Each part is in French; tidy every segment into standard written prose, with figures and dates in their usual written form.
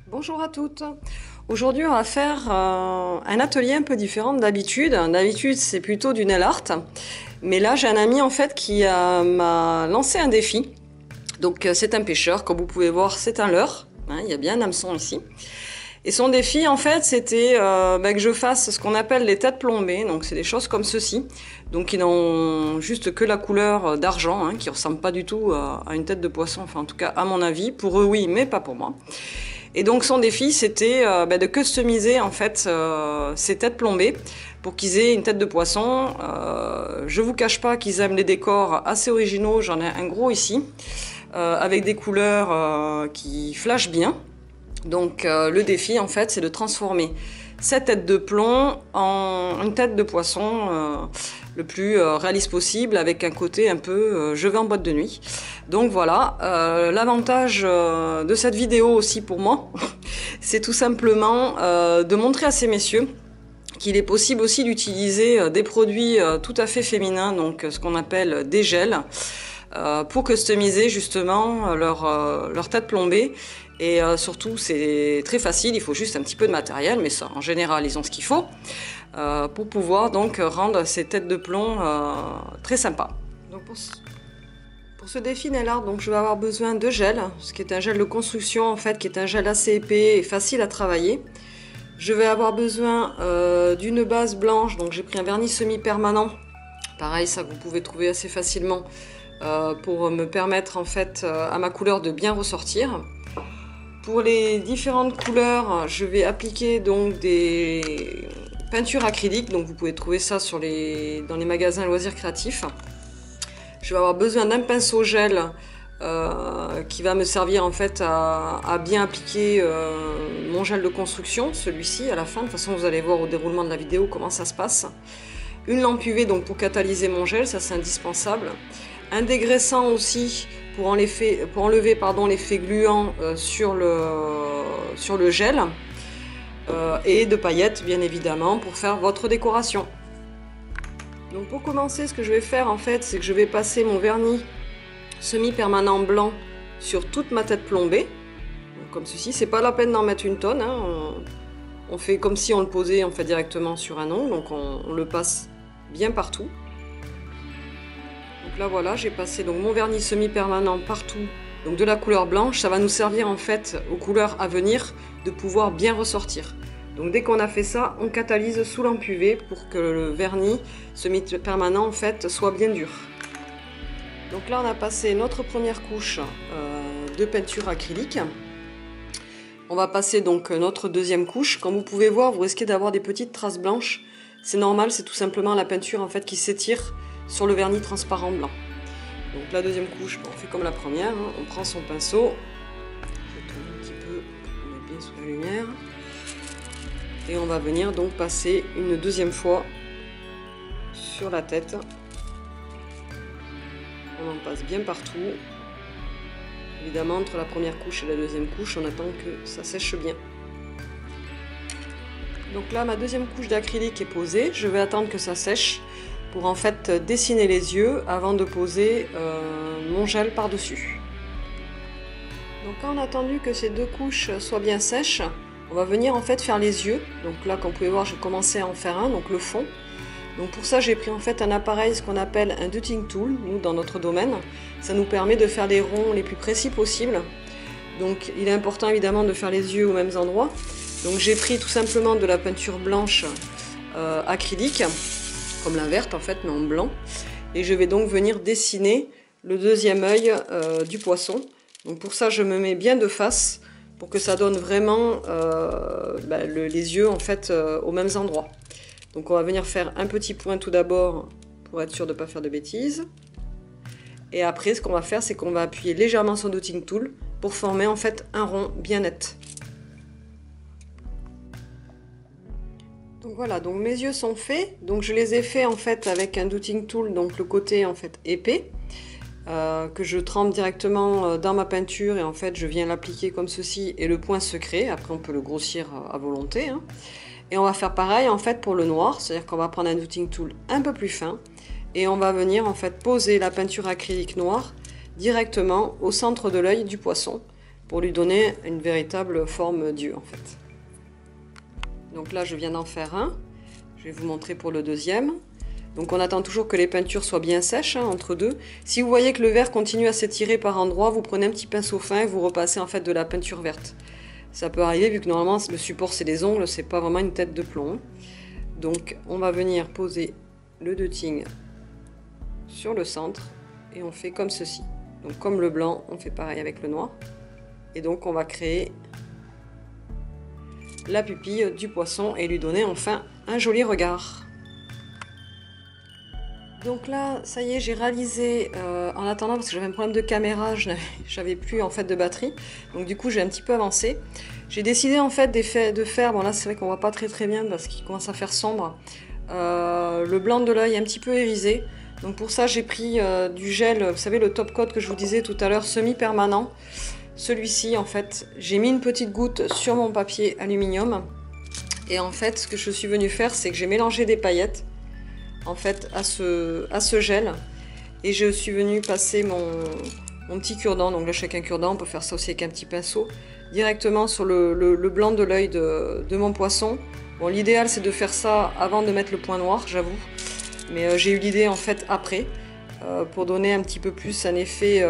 Bonjour à toutes. Aujourd'hui, on va faire un atelier un peu différent d'habitude. D'habitude, c'est plutôt du nail art. Mais là, j'ai un ami en fait qui m'a lancé un défi. Donc, c'est un pêcheur. Comme vous pouvez voir, c'est un leurre. Hein, il y a bien un hameçon ici. Et son défi, en fait, c'était que je fasse ce qu'on appelle les têtes plombées. Donc, c'est des choses comme ceci. Donc, qui n'ont juste que la couleur d'argent, hein, qui ne ressemble pas du tout à une tête de poisson. Enfin, en tout cas, à mon avis. Pour eux, oui, mais pas pour moi. Et donc son défi, c'était de customiser en fait ces têtes plombées pour qu'ils aient une tête de poisson. Je vous cache pas qu'ils aiment les décors assez originaux, j'en ai un gros ici, avec des couleurs qui flashent bien. Donc le défi en fait, c'est de transformer cette tête de plomb en une tête de poisson le plus réaliste possible, avec un côté un peu je vais en boîte de nuit. Donc voilà, l'avantage de cette vidéo aussi pour moi, c'est tout simplement de montrer à ces messieurs qu'il est possible aussi d'utiliser des produits tout à fait féminins, donc ce qu'on appelle des gels, pour customiser justement leur tête plombée. Et surtout, c'est très facile, il faut juste un petit peu de matériel, mais ça, en général, ils ont ce qu'il faut pour pouvoir donc rendre ces têtes de plomb très sympas. Donc pour ce défi nail art, donc je vais avoir besoin de gel, ce qui est un gel de construction en fait, qui est un gel assez épais et facile à travailler. Je vais avoir besoin d'une base blanche, donc j'ai pris un vernis semi-permanent, pareil ça que vous pouvez trouver assez facilement pour me permettre en fait à ma couleur de bien ressortir. Pour les différentes couleurs, je vais appliquer donc des peintures acryliques, donc vous pouvez trouver ça dans les magasins loisirs créatifs. Je vais avoir besoin d'un pinceau gel qui va me servir en fait à bien appliquer mon gel de construction, celui-ci à la fin. De toute façon, vous allez voir au déroulement de la vidéo comment ça se passe. Une lampe UV donc pour catalyser mon gel, ça c'est indispensable. Un dégraissant aussi pour enlever l'effet gluant sur le gel. Et de paillettes bien évidemment pour faire votre décoration. Donc pour commencer, ce que je vais faire en fait, c'est que je vais passer mon vernis semi-permanent blanc sur toute ma tête plombée. Donc, comme ceci, c'est pas la peine d'en mettre une tonne. Hein. On fait comme si on le posait en fait directement sur un ongle, donc on le passe bien partout. Donc là voilà, j'ai passé donc mon vernis semi-permanent partout, donc de la couleur blanche. Ça va nous servir en fait aux couleurs à venir de pouvoir bien ressortir. Donc dès qu'on a fait ça, on catalyse sous lampe UV pour que le vernis semi-permanent en fait soit bien dur. Donc là on a passé notre première couche de peinture acrylique. On va passer donc notre deuxième couche. Comme vous pouvez voir, vous risquez d'avoir des petites traces blanches. C'est normal, c'est tout simplement la peinture en fait qui s'étire sur le vernis transparent blanc. Donc la deuxième couche, on fait comme la première, hein. On prend son pinceau, je tourne un petit peu, on est bien sous la lumière, et on va venir donc passer une deuxième fois sur la tête. On en passe bien partout. Évidemment, entre la première couche et la deuxième couche, on attend que ça sèche bien. Donc là, ma deuxième couche d'acrylique est posée. Je vais attendre que ça sèche pour en fait dessiner les yeux avant de poser mon gel par-dessus. Donc quand on a attendu que ces deux couches soient bien sèches, on va venir en fait faire les yeux. Donc là, comme vous pouvez voir, j'ai commencé à en faire un, donc le fond. Donc pour ça, j'ai pris en fait un appareil, ce qu'on appelle un dotting tool, nous dans notre domaine. Ça nous permet de faire les ronds les plus précis possibles. Donc il est important évidemment de faire les yeux aux mêmes endroits. Donc j'ai pris tout simplement de la peinture blanche acrylique, comme la verte en fait, mais en blanc. Et je vais donc venir dessiner le deuxième œil du poisson. Donc pour ça, je me mets bien de face pour que ça donne vraiment les yeux en fait aux mêmes endroits. Donc on va venir faire un petit point tout d'abord pour être sûr de ne pas faire de bêtises. Et après, ce qu'on va faire, c'est qu'on va appuyer légèrement sur dotting tool pour former en fait un rond bien net. Donc voilà, donc mes yeux sont faits. Donc je les ai faits en fait avec un dotting tool, donc le côté en fait épais, que je trempe directement dans ma peinture et en fait je viens l'appliquer comme ceci et le point se crée. Après on peut le grossir à volonté. Hein. Et on va faire pareil en fait pour le noir, c'est-à-dire qu'on va prendre un dotting tool un peu plus fin et on va venir en fait poser la peinture acrylique noire directement au centre de l'œil du poisson. pour lui donner une véritable forme d'yeux en fait. Donc là, je viens d'en faire un. Je vais vous montrer pour le deuxième. Donc on attend toujours que les peintures soient bien sèches, hein, entre deux. Si vous voyez que le vert continue à s'étirer par endroits, vous prenez un petit pinceau fin et vous repassez en fait de la peinture verte. Ça peut arriver vu que normalement le support c'est des ongles, c'est pas vraiment une tête de plomb. Donc on va venir poser le dotting sur le centre et on fait comme ceci. Donc comme le blanc, on fait pareil avec le noir. Et donc on va créer la pupille du poisson et lui donner enfin un joli regard. Donc là, ça y est, j'ai réalisé, en attendant, parce que j'avais un problème de caméra, j'avais plus en fait de batterie, donc du coup j'ai un petit peu avancé. J'ai décidé en fait de faire, bon là c'est vrai qu'on voit pas très bien parce qu'il commence à faire sombre, le blanc de l'œil un petit peu irisé. Donc pour ça j'ai pris du gel, vous savez le top coat que je vous disais tout à l'heure, semi-permanent. Celui-ci en fait, j'ai mis une petite goutte sur mon papier aluminium. Et en fait ce que je suis venue faire, c'est que j'ai mélangé des paillettes en fait à ce gel et je suis venue passer mon petit cure-dent. Donc là chacun cure-dent, on peut faire ça aussi avec un petit pinceau directement sur le blanc de l'œil de mon poisson. Bon, l'idéal c'est de faire ça avant de mettre le point noir, j'avoue, mais j'ai eu l'idée en fait après pour donner un petit peu plus un effet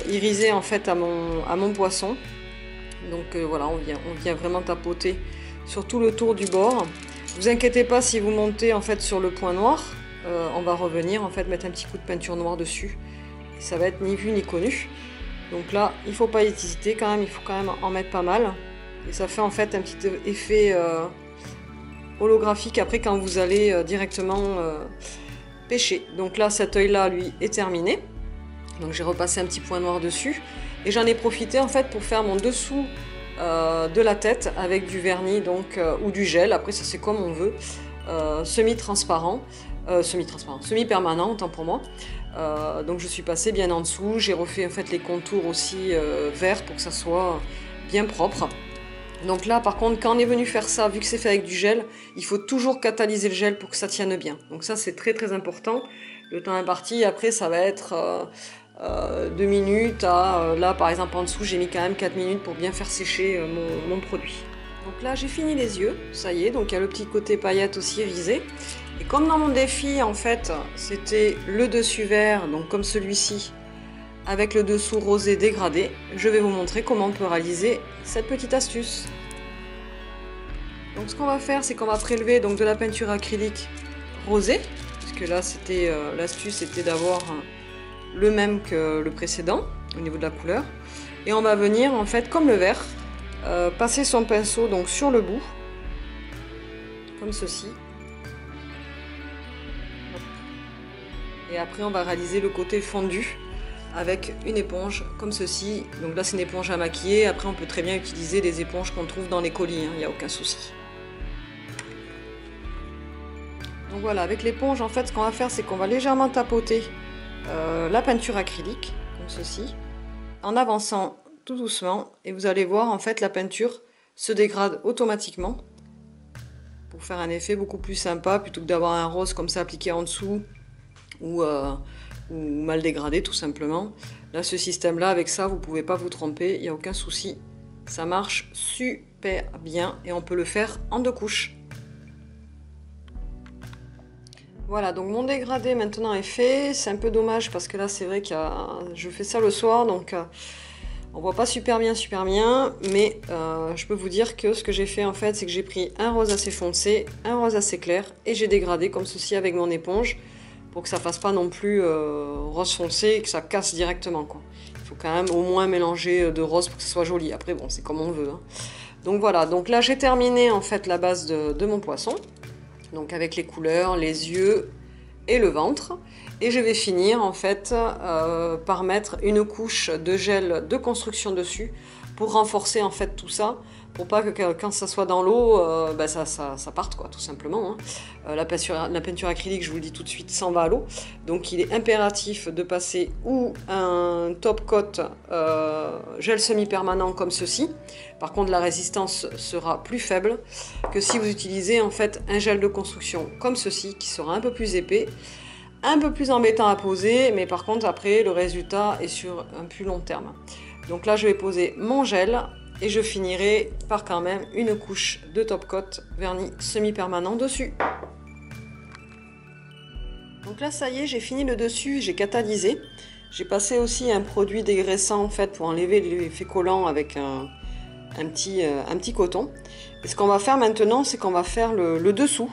irisé en fait à mon poisson. Donc voilà, on vient vraiment tapoter sur tout le tour du bord. Vous inquiétez pas si vous montez en fait sur le point noir, on va revenir en fait mettre un petit coup de peinture noire dessus et ça va être ni vu ni connu. Donc là il faut pas hésiter quand même, il faut quand même en mettre pas mal et ça fait en fait un petit effet holographique après quand vous allez directement pêcher. Donc là cet œil là lui est terminé, donc j'ai repassé un petit point noir dessus et j'en ai profité en fait pour faire mon dessous de la tête avec du vernis donc ou du gel, après ça c'est comme on veut, semi-transparent, semi-permanent autant pour moi. Donc je suis passée bien en dessous, j'ai refait en fait les contours aussi verts pour que ça soit bien propre. Donc là par contre quand on est venu faire ça, vu que c'est fait avec du gel, il faut toujours catalyser le gel pour que ça tienne bien. Donc ça c'est très important. Le temps imparti après ça va être 2 minutes à, là par exemple en dessous j'ai mis quand même 4 minutes pour bien faire sécher mon produit. Donc là j'ai fini les yeux, ça y est, donc il y a le petit côté paillette aussi irisé. Et comme dans mon défi en fait c'était le dessus vert, donc comme celui-ci, avec le dessous rosé dégradé, je vais vous montrer comment on peut réaliser cette petite astuce. Donc ce qu'on va faire c'est qu'on va prélever donc de la peinture acrylique rosée, puisque là c'était l'astuce c'était d'avoir le même que le précédent au niveau de la couleur, et on va venir en fait comme le vert passer son pinceau donc sur le bout comme ceci et après on va réaliser le côté fondu avec une éponge comme ceci. Donc là c'est une éponge à maquiller, après on peut très bien utiliser des éponges qu'on trouve dans les colis, il n'y a aucun souci. Donc voilà, avec l'éponge en fait ce qu'on va faire c'est qu'on va légèrement tapoter la peinture acrylique comme ceci en avançant tout doucement et vous allez voir en fait la peinture se dégrade automatiquement pour faire un effet beaucoup plus sympa plutôt que d'avoir un rose comme ça appliqué en dessous ou mal dégradé tout simplement. Là ce système là avec ça vous pouvez pas vous tromper, il n'y a aucun souci, ça marche super bien et on peut le faire en 2 couches. Voilà, donc mon dégradé maintenant est fait. C'est un peu dommage parce que là c'est vrai que je fais ça le soir, donc on voit pas super bien, mais je peux vous dire que ce que j'ai fait en fait, c'est que j'ai pris un rose assez foncé, un rose assez clair, et j'ai dégradé comme ceci avec mon éponge, pour que ça fasse pas non plus rose foncé et que ça casse directement, quoi. Il faut quand même au moins mélanger de rose pour que ça soit joli. Après bon, c'est comme on veut, hein. Donc voilà, donc là j'ai terminé en fait la base de mon poisson. Donc avec les couleurs, les yeux et le ventre. Et je vais finir en fait par mettre une couche de gel de construction dessus pour renforcer en fait tout ça, pour pas que quand ça soit dans l'eau, ça parte quoi, tout simplement, hein. La peinture acrylique, je vous le dis tout de suite, s'en va à l'eau. Donc il est impératif de passer ou un top coat gel semi-permanent comme ceci. Par contre la résistance sera plus faible que si vous utilisez en fait un gel de construction comme ceci qui sera un peu plus épais, un peu plus embêtant à poser, mais par contre après le résultat est sur un plus long terme. Donc là je vais poser mon gel et je finirai par quand même une couche de top coat vernis semi-permanent dessus. Donc là ça y est, j'ai fini le dessus, j'ai catalysé. J'ai passé aussi un produit dégraissant en fait pour enlever l'effet collant avec un petit coton. Et ce qu'on va faire maintenant, c'est qu'on va faire le dessous.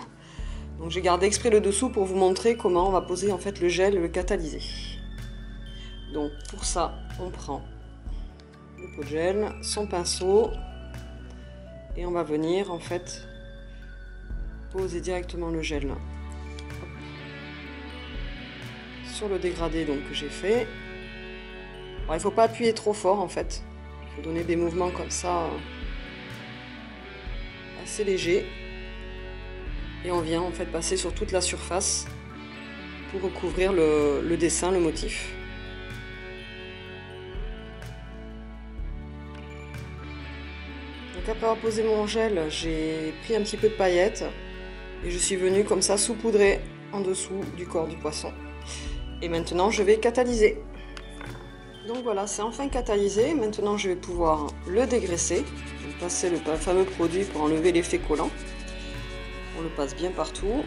Donc j'ai gardé exprès le dessous pour vous montrer comment on va poser en fait le gel et le catalysé. Donc pour ça, on prend le pot de gel, son pinceau et on va venir en fait poser directement le gel là, sur le dégradé donc que j'ai fait. Alors, il ne faut pas appuyer trop fort en fait, il faut donner des mouvements comme ça assez légers. Et on vient en fait passer sur toute la surface pour recouvrir le dessin, le motif. Donc après avoir posé mon gel, j'ai pris un petit peu de paillettes et je suis venue comme ça saupoudrer en dessous du corps du poisson. Et maintenant je vais catalyser. Donc voilà, c'est enfin catalysé. Maintenant je vais pouvoir le dégraisser. Je vais passer le fameux produit pour enlever l'effet collant. On le passe bien partout.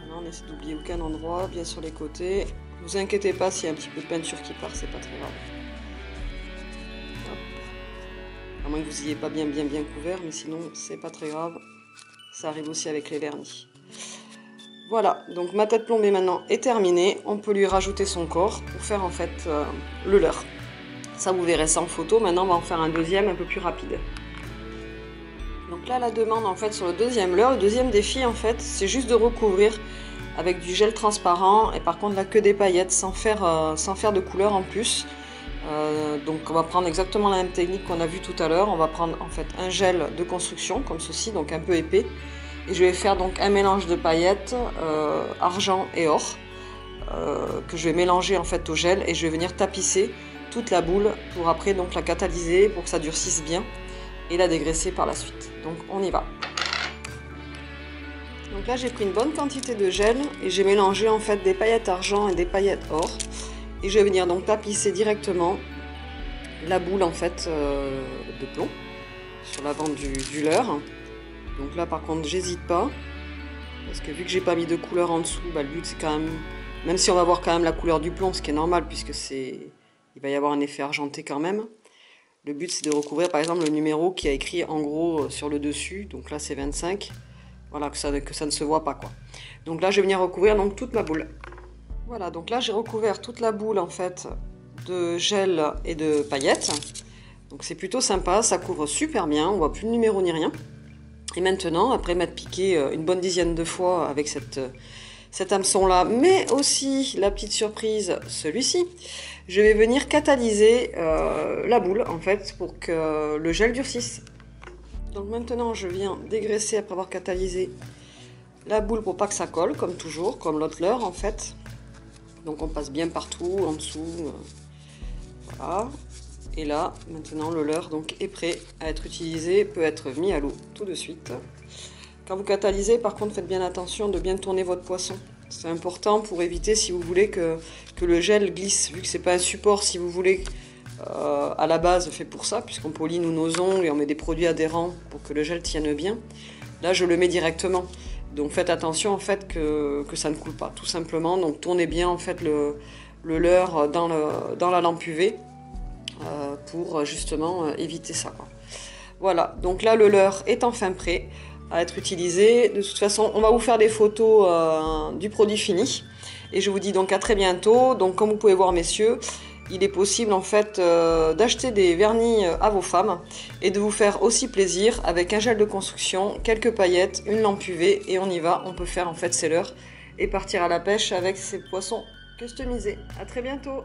Voilà, on essaie d'oublier aucun endroit, bien sur les côtés. Ne vous inquiétez pas s'il y a un petit peu de peinture qui part, c'est pas très grave. Hop. À moins que vous n'ayez pas bien couvert, mais sinon c'est pas très grave. Ça arrive aussi avec les vernis. Voilà, donc ma tête plombée maintenant est terminée. On peut lui rajouter son corps pour faire en fait le leurre. Ça, vous verrez ça en photo. Maintenant, on va en faire un deuxième un peu plus rapide. Donc là, la demande en fait sur le deuxième leurre, le deuxième défi en fait, c'est juste de recouvrir avec du gel transparent et par contre là que des paillettes sans faire de couleur en plus. Donc on va prendre exactement la même technique qu'on a vu tout à l'heure. On va prendre en fait un gel de construction comme ceci, donc un peu épais. Et je vais faire donc un mélange de paillettes, argent et or, que je vais mélanger en fait au gel et je vais venir tapisser toute la boule pour après donc la catalyser pour que ça durcisse bien et la dégraisser par la suite. Donc on y va. Donc là j'ai pris une bonne quantité de gel et j'ai mélangé en fait des paillettes argent et des paillettes or et je vais venir donc tapisser directement la boule en fait de plomb sur l'avant du leurre. Donc là par contre j'hésite pas parce que vu que j'ai pas mis de couleur en dessous, bah, le but c'est quand même si on va voir quand même la couleur du plomb, ce qui est normal puisque il va y avoir un effet argenté quand même. Le but c'est de recouvrir par exemple le numéro qui a écrit en gros sur le dessus, donc là c'est 25, voilà, que ça ne se voit pas quoi. Donc là je vais venir recouvrir donc toute ma boule. Voilà, donc là j'ai recouvert toute la boule en fait de gel et de paillettes. Donc c'est plutôt sympa, ça couvre super bien, on voit plus le numéro ni rien. Et maintenant, après m'être piqué une bonne dizaine de fois avec cet hameçon là, mais aussi la petite surprise, celui-ci, je vais venir catalyser la boule en fait pour que le gel durcisse. Donc maintenant je viens dégraisser après avoir catalysé la boule pour pas que ça colle, comme toujours, comme l'autre leurre en fait. Donc on passe bien partout, en dessous, voilà. Et là, maintenant le leurre donc est prêt à être utilisé, peut être mis à l'eau tout de suite. Quand vous catalysez, par contre, faites bien attention de bien tourner votre poisson. C'est important pour éviter, si vous voulez, que le gel glisse, vu que c'est pas un support, si vous voulez, à la base fait pour ça, puisqu'on polit nous nos ongles et on met des produits adhérents pour que le gel tienne bien. Là, je le mets directement. Donc faites attention en fait que ça ne coule pas, tout simplement. Donc tournez bien en fait le leurre dans la lampe UV. Pour justement éviter ça quoi. Voilà, donc là le leurre est enfin prêt à être utilisé. De toute façon on va vous faire des photos du produit fini et je vous dis donc à très bientôt. Donc comme vous pouvez voir messieurs, il est possible en fait d'acheter des vernis à vos femmes et de vous faire aussi plaisir avec un gel de construction, quelques paillettes, une lampe UV et on y va. On peut faire en fait ses leurres et partir à la pêche avec ces poissons customisés. À très bientôt.